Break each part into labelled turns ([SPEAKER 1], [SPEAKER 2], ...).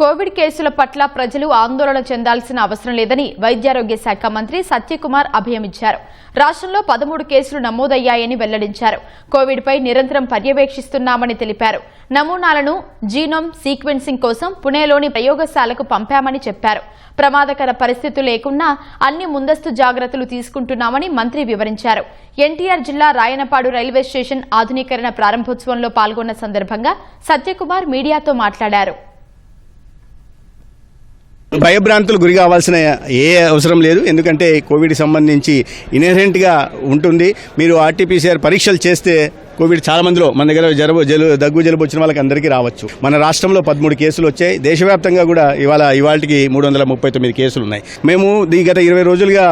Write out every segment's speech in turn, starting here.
[SPEAKER 1] Covid కేసుల పట్ల ప్రజలు ఆందోళన చెందాల్సిన అవసరం లేదని వైద్యారోగ్య శాఖ మంత్రి సత్యకుమార్ అభయమిచ్చారు. రాష్ట్రంలో 13 కేసులు నమోదయ్యాయని వెల్లడించారు. కోవిడ్పై నిరంతరం పర్యవేక్షిస్తున్నామని తెలిపారు. నమూనాలను జీనోమ్ సీక్వెన్సింగ్ కోసం పుణేలోని ప్రయోగశాలకు పంపామని చెప్పారు. ప్రమాదకర పరిస్థితులు లేకున్నా అన్ని ముందస్తు జాగ్రత్తలు తీసుకుంటున్నామని మంత్రి వివరించారు. ఎన్టీఆర్ జిల్లా రాయనపాడు రైల్వే స్టేషన్ ఆధునీకరణ ప్రారంభోత్సవంలో పాల్గొన్న సందర్భంగా సత్యకుమార్ మీడియాతో మాట్లాడారు.
[SPEAKER 2] భయభ్రాంతులు గురి కావాల్సిన ఏ అవసరం లేదు. ఎందుకంటే కోవిడ్ సంబంధించి ఇన్హెరెంట్గా ఉంటుంది. మీరు ఆర్టీపీసీఆర్ పరీక్షలు చేస్తే కోవిడ్ చాలా మందిలో మన దగ్గర దగ్గు జలుబు వచ్చిన వాళ్ళకి అందరికీ రావచ్చు. మన రాష్ట్రంలో 13 కేసులు వచ్చాయి. దేశవ్యాప్తంగా కూడా ఇవాళకి 339 కేసులు ఉన్నాయి. మేము గత 20 రోజులుగా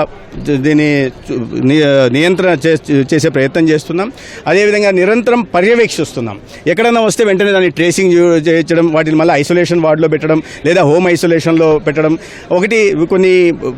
[SPEAKER 2] దీన్ని నియంత్రణ చేసే ప్రయత్నం చేస్తున్నాం. అదేవిధంగా నిరంతరం పర్యవేక్షిస్తున్నాం. ఎక్కడన్నా వస్తే వెంటనే దాన్ని ట్రేసింగ్ చేయడం, వాటిని మళ్ళీ ఐసోలేషన్ వార్డులో పెట్టడం లేదా హోమ్ ఐసోలేషన్లో పెట్టడం. కొన్ని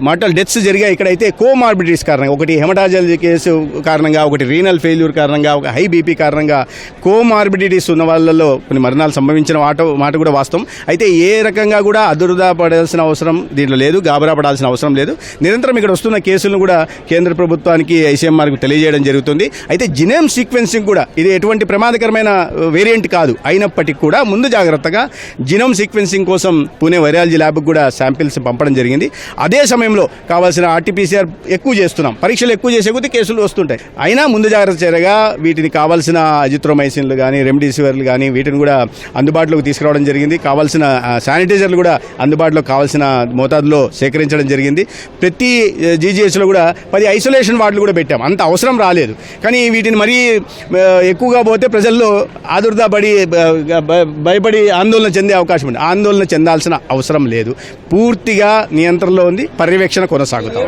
[SPEAKER 2] మార్టల్ డెత్స్ జరిగాయి ఇక్కడైతే కోమార్బిడిటీస్ కారణంగా, ఒకటి హెమటాలజీ కేసు కారణంగా, ఒకటి రీనల్ ఫెయిల్యూర్ కారణంగా, ఒక హై బీపీ కారణంగా కోమార్బిడిటీస్ ఉన్న వాళ్ళలో కొన్ని మరణాలు సంభవించిన మాట కూడా వాస్తవం. అయితే ఏ రకంగా కూడా అదురుదా పడాల్సిన అవసరం దీంట్లో లేదు, గాబరా పడాల్సిన అవసరం లేదు. నిరంతరం ఇక్కడ వస్తున్న కేసులను కూడా కేంద్ర ప్రభుత్వానికి ఐసీఎంఆర్కు తెలియజేయడం జరుగుతుంది. అయితే జీనోమ్ సీక్వెన్సింగ్ కూడా ఇది ఎటువంటి ప్రమాదకరమైన వేరియంట్ కాదు. అయినప్పటికీ కూడా ముందు జాగ్రత్తగా జీనోమ్ సీక్వెన్సింగ్ కోసం పూణే వైరాలజీ ల్యాబ్కి కూడా శాంపిల్స్ పంపడం జరిగింది. అదే సమయంలో కావాల్సిన ఆర్టీపీసీఆర్ ఎక్కువ చేస్తున్నాం. పరీక్షలు ఎక్కువ చేసే కొద్దీ కేసులు వస్తుంటాయి. అయినా ముందు జాగ్రత్త చర్యగా వీటిని కావాల్సిన అజిత్రోమైసిన్లు కానీ రెమ్డెసివిర్లు కానీ వీటిని కూడా అందుబాటులోకి తీసుకురావడం జరిగింది. కావాల్సిన శానిటైజర్లు కూడా అందుబాటులో కావాల్సిన మోతాదులో సేకరించడం జరిగింది. ప్రతి జీజీహెచ్లో కూడా 10 ఐసోలేషన్ వార్డులు కూడా పెట్టాం. అంత అవసరం రాలేదు. కానీ వీటిని మరీ ఎక్కువగా పోతే ప్రజల్లో ఆదుర్దా పడి భయపడి ఆందోళన చెందే అవకాశం ఉంది. ఆందోళన చెందాల్సిన అవసరం లేదు. పూర్తిగా నియంత్రణలో ఉంది. పర్యవేక్షణ కొనసాగుతాం.